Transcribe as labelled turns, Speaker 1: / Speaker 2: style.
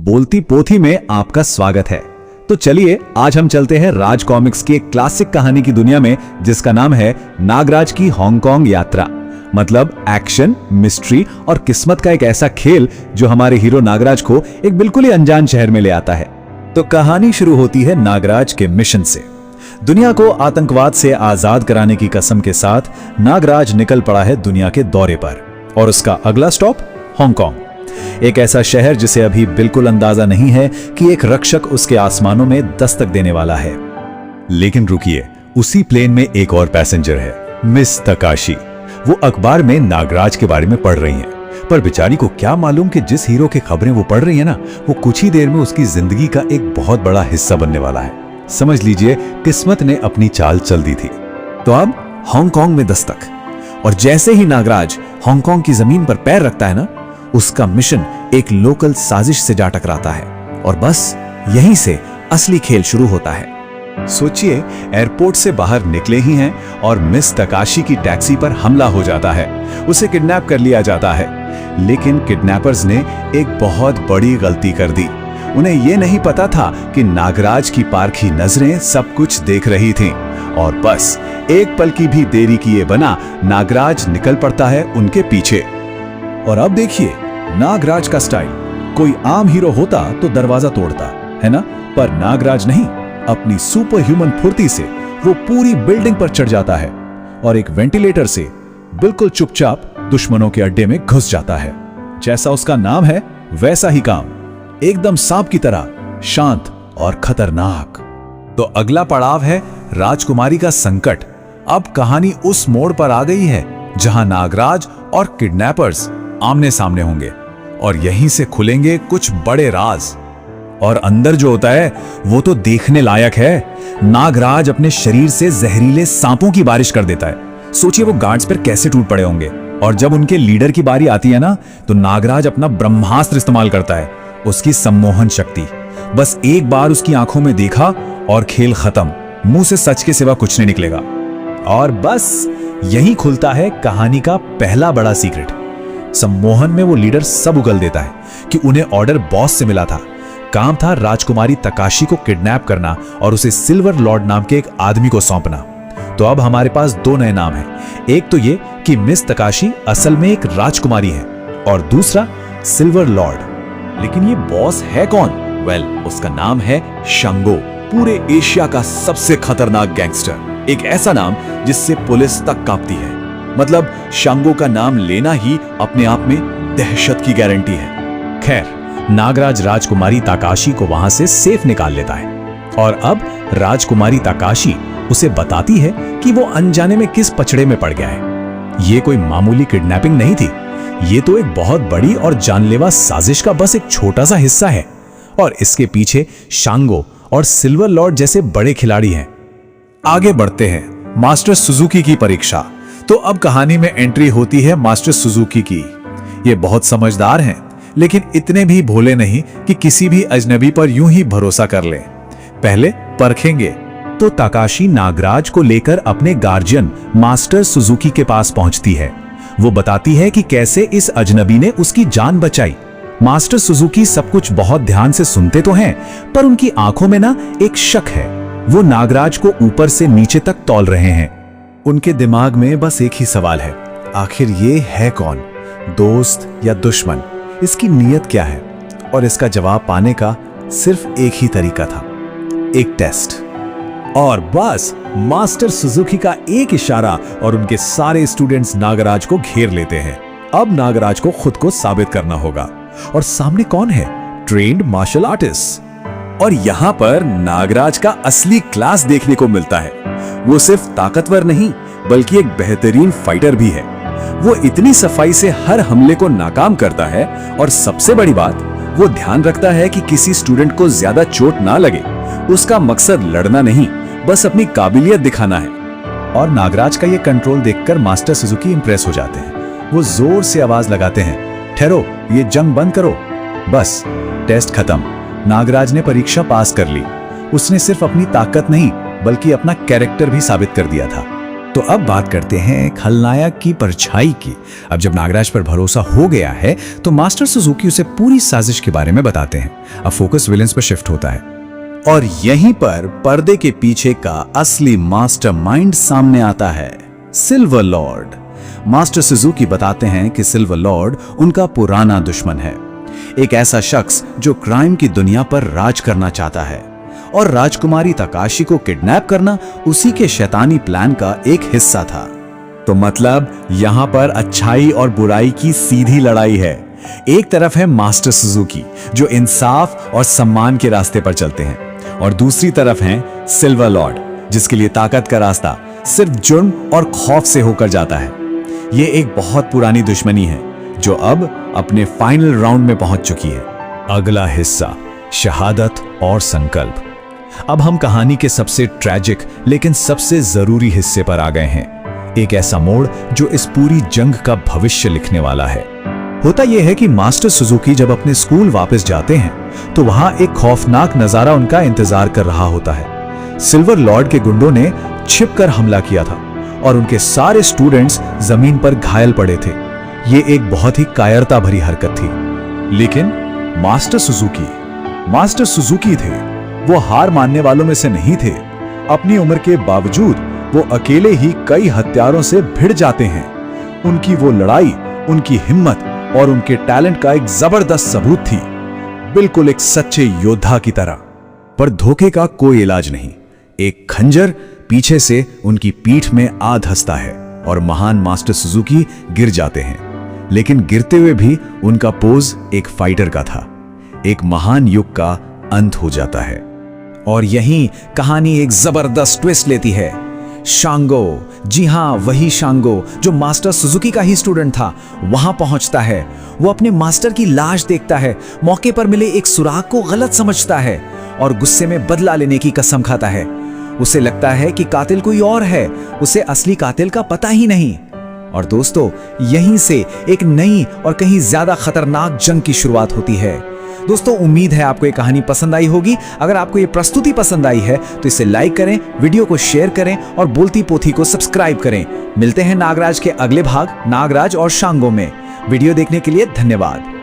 Speaker 1: बोलती पोथी में आपका स्वागत है। तो चलिए आज हम चलते हैं राज कॉमिक्स की एक क्लासिक कहानी की दुनिया में, जिसका नाम है नागराज की हांगकांग यात्रा। मतलब एक्शन, मिस्ट्री और किस्मत का एक ऐसा खेल जो हमारे हीरो नागराज को एक बिल्कुल ही अनजान शहर में ले आता है। तो कहानी शुरू होती है नागराज के मिशन से। दुनिया को आतंकवाद से आजाद कराने की कसम के साथ नागराज निकल पड़ा है दुनिया के दौरे पर, और उसका अगला स्टॉप हांगकांग, एक ऐसा शहर जिसे अभी बिल्कुल अंदाजा नहीं है कि एक रक्षक उसके आसमानों में दस्तक देने वाला है। लेकिन रुकिए, उसी प्लेन में एक और पैसेंजर है, मिस तकाशी। वो अखबार में नागराज के बारे में पढ़ रही हैं, पर बेचारी को क्या मालूम कि जिस हीरो की खबरें वो पढ़ रही है ना, वो कुछ ही देर में उसकी जिंदगी का एक बहुत बड़ा हिस्सा बनने वाला है। समझ लीजिए किस्मत ने अपनी चाल चल दी थी।
Speaker 2: तो अब हांगकांग में दस्तक, और जैसे ही नागराज हांगकांग की जमीन पर पैर रखता है ना, उसका मिशन एक लोकल साजिश से जा टकराता है, और बस यहीं से असली खेल शुरू होता है।
Speaker 1: सोचिए, एयरपोर्ट से बाहर निकले ही हैं और मिस तकाशी की टैक्सी पर हमला हो जाता है। उसे किडनैप कर लिया जाता है। लेकिन किडनैपर्स ने एक बहुत बड़ी गलती कर दी। उन्हें यह नहीं पता था कि नागराज की पारखी नजरें सब कुछ देख रही थीं, और बस एक पल की भी देरी किए बिना नागराज निकल पड़ता है उनके पीछे। और अब देखिए नागराज का स्टाइल। कोई आम हीरो होता तो दरवाजा तोड़ता, है ना, पर नागराज नहीं। अपनी सुपर ह्यूमन फुर्ती से वो पूरी बिल्डिंग पर चढ़ जाता है और एक वेंटिलेटर से बिल्कुल चुपचाप दुश्मनों के अड्डे में घुस जाता है। जैसा उसका नाम है वैसा ही काम, एकदम सांप की तरह शांत और खतरनाक। तो अगला पड़ाव है राजकुमारी का संकट। अब कहानी उस मोड़ पर आ गई है जहां नागराज और किडनैपर्स आमने सामने होंगे, और यहीं से खुलेंगे कुछ बड़े राज। और अंदर जो होता है वो तो देखने लायक है। नागराज अपने शरीर से जहरीले सांपों की बारिश कर देता है। सोचिए वो गार्ड्स पर कैसे टूट पड़े होंगे। और जब उनके लीडर की बारी आती है ना, तो नागराज अपना ब्रह्मास्त्र इस्तेमाल करता है, उसकी सम्मोहन शक्ति। बस एक बार उसकी आंखों में देखा और खेल खत्म, मुंह से सच के सिवा कुछ नहीं निकलेगा। और बस यही खुलता है कहानी का पहला बड़ा सीक्रेट। सम्मोहन में वो लीडर सब उगल देता है कि उन्हें ऑर्डर बॉस से मिला था। काम था राजकुमारी तकाशी को किडनैप करना और उसे सिल्वर लॉर्ड नाम के एक आदमी को सौंपना। तो अब हमारे पास दो नए नाम हैं। एक तो ये कि मिस तकाशी असल में एक राजकुमारी है, और दूसरा सिल्वर लॉर्ड। लेकिन ये बॉस है कौन? वेल, उसका नाम है शांगो, पूरे एशिया का सबसे खतरनाक गैंगस्टर। एक ऐसा नाम जिससे पुलिस तक कांपती है। मतलब शांगो का नाम लेना ही अपने आप में दहशत की गारंटी है। खैर, नागराज राजकुमारी ताकाशी को वहां से सेफ निकाल लेता है, और अब राजकुमारी ताकाशी उसे बताती है कि वो अनजाने में किस पचड़े में पड़ गया है। ये कोई मामूली किडनैपिंग नहीं थी, ये तो एक बहुत बड़ी और जानलेवा साजिश का बस एक छोटा सा हिस्सा है, और इसके पीछे शांगो और सिल्वर लॉर्ड जैसे बड़े खिलाड़ी हैं। आगे बढ़ते हैं, मास्टर सुजुकी की परीक्षा। तो अब कहानी में एंट्री होती है मास्टर सुजुकी की। ये बहुत समझदार हैं, लेकिन इतने भी भोले नहीं कि किसी भी अजनबी पर यूं ही भरोसा कर लें। पहले परखेंगे। तो ताकाशी नागराज को लेकर अपने गार्जियन मास्टर सुजुकी के पास पहुंचती है। वो बताती है कि कैसे इस अजनबी ने उसकी जान बचाई। मास्टर सुजुकी सब कुछ बहुत ध्यान से सुनते तो हैं, पर उनकी आंखों में ना एक शक है। वो नागराज को ऊपर से नीचे तक तौल रहे हैं। उनके दिमाग में बस एक ही सवाल है, आखिर ये है कौन, दोस्त या दुश्मन? इसकी नीयत क्या है? और इसका जवाब पाने का सिर्फ एक ही तरीका था, एक टेस्ट। और बस मास्टर सुजुकी का एक इशारा और उनके सारे स्टूडेंट्स नागराज को घेर लेते हैं। अब नागराज को खुद को साबित करना होगा, और सामने कौन है? Trained martial artist. और यहां पर नागराज का असली क्लास देखने को मिलता है। वो सिर्फ ताकतवर नहीं, बल्कि एक बेहतरीन फाइटर भी है। वो इतनी सफाई से हर हमले को नाकाम करता है, और सबसे बड़ी बात, वो ध्यान रखता है कि किसी स्टूडेंट को ज्यादा चोट ना लगे। उसका मकसद लड़ना नहीं, बस अपनी काबिलियत दिखाना है। और नागराज का ये कंट्रोल देखकर मास्टर सुजुकी इंप्रेस हो जाते हैं। वो जोर से आवाज लगाते हैं, ठहरो, ये जंग बंद करो। बस टेस्ट खत्म। नागराज ने परीक्षा पास कर ली। उसने सिर्फ अपनी ताकत नहीं, बल्कि अपना कैरेक्टर भी साबित कर दिया था। तो अब बात करते हैं खलनायक की परछाई की। अब जब नागराज पर भरोसा हो गया है तो मास्टर सुजुकी उसे पूरी साजिश के बारे में बताते हैं। अब फोकस विलेंस पर शिफ्ट होता है और यहीं पर पर्दे के पीछे का असली मास्टरमाइंड सामने आता है, सिल्वर लॉर्ड। मास्टर सुजुकी बताते हैं कि सिल्वर लॉर्ड उनका पुराना दुश्मन है, एक ऐसा शख्स जो क्राइम की दुनिया पर राज करना चाहता है और राजकुमारी तकाशी को किडनैप करना उसी के शैतानी प्लान का एक हिस्सा था। तो मतलब यहां पर अच्छाई और बुराई की सीधी लड़ाई है। एक तरफ है मास्टर सुजुकी जो इंसाफ और सम्मान के रास्ते पर चलते हैं और दूसरी तरफ है सिल्वर लॉर्ड जिसके लिए ताकत का रास्ता सिर्फ जुर्म और खौफ से होकर जाता है। ये एक बहुत पुरानी दुश्मनी है जो अब अपने फाइनल राउंड में पहुंच चुकी है। अगला हिस्सा, शहादत और संकल्प। अब हम कहानी के सबसे ट्रैजिक लेकिन सबसे जरूरी हिस्से पर आ गए हैं, एक ऐसा मोड़ जो इस पूरी जंग का भविष्य लिखने वाला है। होता यह है कि मास्टर सुजुकी जब अपने स्कूल वापस जाते हैं तो वहां एक खौफनाक नजारा उनका इंतजार कर रहा होता है। सिल्वर लॉर्ड के गुंडों ने छिपकर हमला किया था और उनके सारे स्टूडेंट्स जमीन पर घायल पड़े थे। ये एक बहुत ही कायरता भरी हरकत थी, लेकिन मास्टर सुजुकी थे। वो हार मानने वालों में से नहीं थे। अपनी उम्र के बावजूद वो अकेले ही कई हत्यारों से भिड़ जाते हैं। उनकी वो लड़ाई, उनकी हिम्मत और उनके टैलेंट का एक जबरदस्त सबूत थी, बिल्कुल एक सच्चे योद्धा की तरह। पर धोखे का कोई इलाज नहीं। एक खंजर पीछे से उनकी पीठ में आ धंसता है और महान मास्टर सुजुकी गिर जाते हैं। लेकिन गिरते हुए भी उनका पोज एक फाइटर का था। एक महान युग का अंत हो जाता है और यहीं कहानी एक जबरदस्त ट्विस्ट लेती है। शांगो, जी हां वही शांगो जो मास्टर सुजुकी का ही स्टूडेंट था, वहां पहुंचता है। वो अपने मास्टर की लाश देखता है, मौके पर मिले एक सुराग को गलत समझता है और गुस्से में बदला लेने की कसम खाता है। उसे लगता है कि कातिल कोई और है, उसे असली कातिल का पता ही नहीं। और दोस्तों, यहीं से एक नई और कहीं ज्यादा खतरनाक जंग की शुरुआत होती है। दोस्तों, उम्मीद है आपको ये कहानी पसंद आई होगी। अगर आपको ये प्रस्तुति पसंद आई है तो इसे लाइक करें, वीडियो को शेयर करें और बोलती पोथी को सब्सक्राइब करें। मिलते हैं नागराज के अगले भाग नागराज और शांगो में। वीडियो देखने के लिए धन्यवाद।